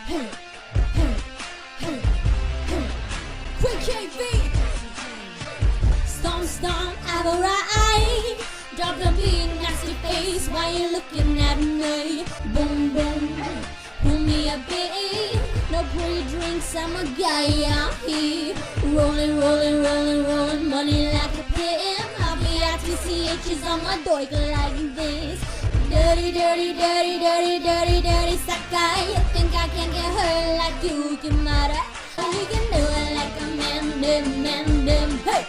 Quick KV. Stomp, alright. Drop the beat, nasty face. Why you looking at me? Boom, boom. Pull me a bit. No pretty drinks, I'm a guy out here. Rolling. Money like a pimp. I'll be at TCH's on my doink like this. Dirty sucker. You think I can get hurt like you matter. You can do it like a man, them. Hey!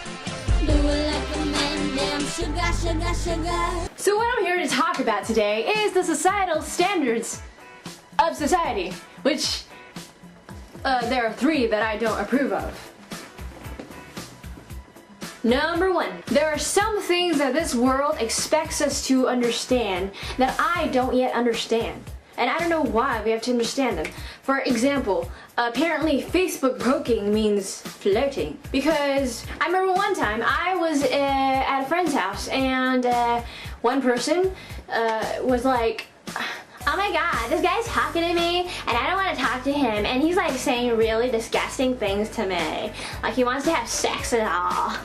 Do it like a man, damn. Sugar. So what I'm here to talk about today is the societal standards of society, which there are 3 that I don't approve of. Number 1, there are some things that this world expects us to understand that I don't yet understand. And I don't know why we have to understand them. For example, apparently Facebook poking means flirting. Because I remember one time I was at a friend's house and one person was like, oh my god, this guy's talking to me and I don't want to talk to him, and he's like saying really disgusting things to me. Like he wants to have sex and all.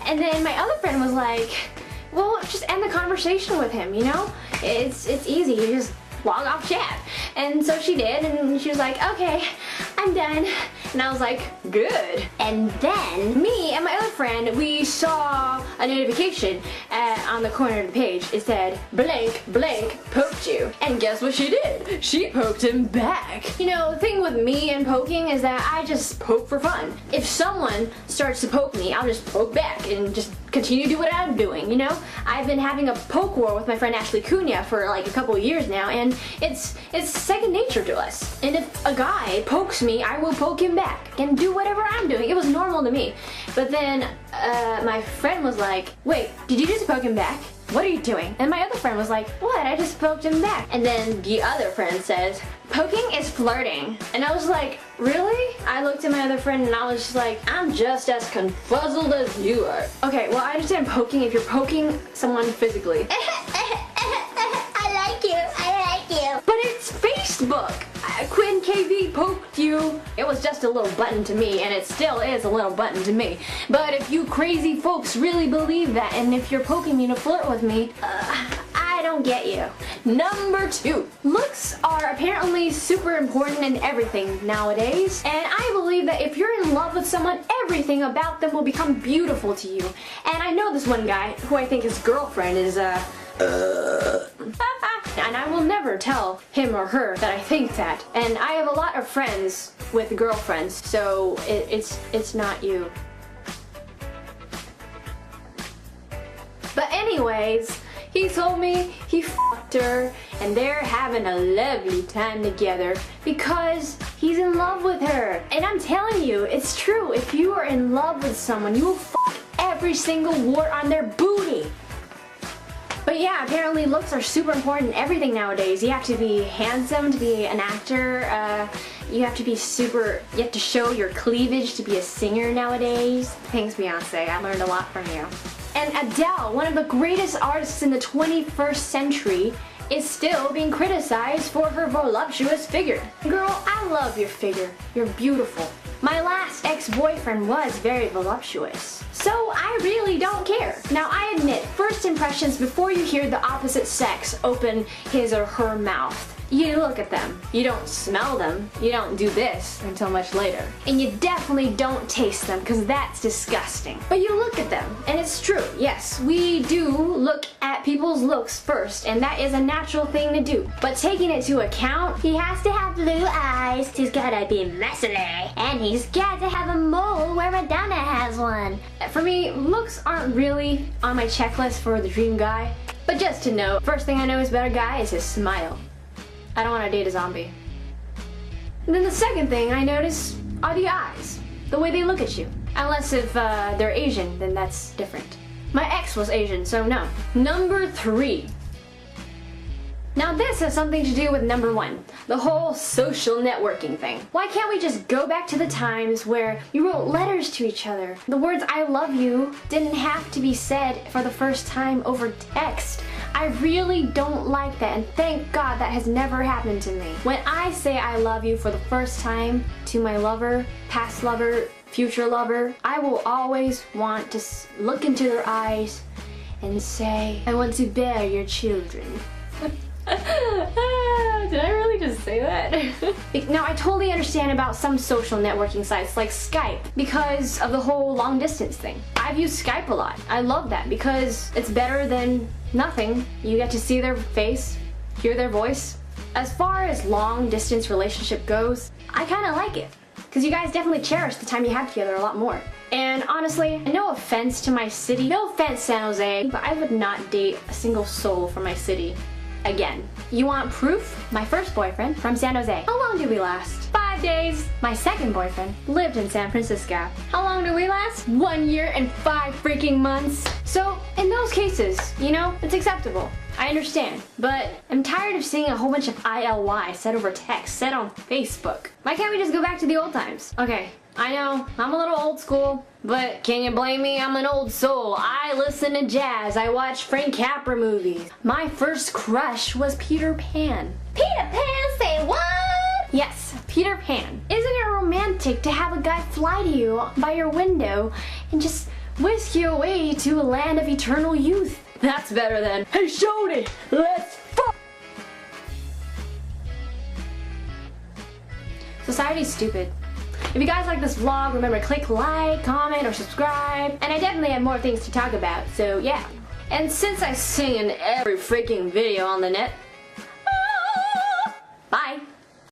And then my other friend was like, well, just end the conversation with him, you know? It's easy, you just log off chat. And so she did, and she was like, okay, I'm done. And I was like, good. And then me and my other friend, we saw a notification on the corner of the page. It said, blank poked you. And guess what she did? She poked him back. You know, the thing with me and poking is that I just poke for fun. If someone starts to poke me, I'll just poke back and just continue to do what I'm doing, you know? I've been having a poke war with my friend Ashley Cunha for like a couple of years now, and it's second nature to us. And if a guy pokes me, I will poke him back and do whatever I'm doing. It was normal to me. But then my friend was like, wait, did you just poke him back? What are you doing? And my other friend was like, what? I just poked him back. And then the other friend says, poking is flirting. And I was like, really? I looked at my other friend and I was just like, I'm just as confuzzled as you are. Okay, well I understand poking if you're poking someone physically. I like you. But it's Facebook. Quinn KV poked you. It was just a little button to me, and it still is a little button to me. But if you crazy folks really believe that, and if you're poking me to flirt with me, I don't get you. Number 2, looks are apparently super important in everything nowadays, and I believe that if you're in love with someone, everything about them will become beautiful to you. And I know this one guy who I think his girlfriend is and I will never tell him or her that I think that. And I have a lot of friends with girlfriends, so it's not you. But anyways, he told me he fucked her and they're having a lovely time together because he's in love with her. And I'm telling you, it's true. If you are in love with someone, you will fuck every single wart on their booty. But yeah, apparently looks are super important in everything nowadays. You have to be handsome to be an actor. You have to be you have to show your cleavage to be a singer nowadays. Thanks, Beyonce. I learned a lot from you. And Adele, one of the greatest artists in the 21st century, is still being criticized for her voluptuous figure. Girl, I love your figure. You're beautiful. My last ex-boyfriend was very voluptuous. So I really don't care. Now I admit, first impressions before you hear the opposite sex open his or her mouth. You look at them. You don't smell them. You don't do this until much later. And you definitely don't taste them because that's disgusting. But you look at them, and it's true. Yes, we do look at people's looks first, and that is a natural thing to do. But taking it to account, he has to have blue eyes, he's gotta be muscly, and he's got to have a mole where Madonna has one. For me, looks aren't really on my checklist for the dream guy. But just to note, first thing I notice about a guy is his smile. I don't want to date a zombie. And then the second thing I notice are the eyes. The way they look at you. Unless if they're Asian, then that's different. My ex was Asian, so no. Number 3. Now this has something to do with number 1, the whole social networking thing. Why can't we just go back to the times where you wrote letters to each other? The words I love you didn't have to be said for the first time over text. I really don't like that, and thank God that has never happened to me. When I say I love you for the first time to my lover, past lover, future lover, I will always want to look into their eyes and say, I want to bear your children. Did I really just say that? Now, I totally understand about some social networking sites like Skype because of the whole long distance thing. I've used Skype a lot. I love that because it's better than nothing. You get to see their face, hear their voice. As far as long distance relationship goes, I kind of like it because you guys definitely cherish the time you have together a lot more. And honestly, no offense to my city, no offense San Jose, but I would not date a single soul from my city again. You want proof? My first boyfriend from San Jose. How long did we last? 5 days. My second boyfriend lived in San Francisco. How long did we last? 1 year and 5 freaking months. So in those cases, you know, it's acceptable. I understand, but I'm tired of seeing a whole bunch of ILY said over text, said on Facebook. Why can't we just go back to the old times? Okay, I know, I'm a little old school, but can you blame me? I'm an old soul. I listen to jazz. I watch Frank Capra movies. My first crush was Peter Pan. Peter Pan, say what? Yes, Peter Pan. Isn't it romantic to have a guy fly to you by your window and just whisk you away to a land of eternal youth? That's better than, hey Shorty, let's fuck! Society's stupid. If you guys like this vlog, remember to click like, comment, or subscribe. And I definitely have more things to talk about, so yeah. And since I sing in every freaking video on the net,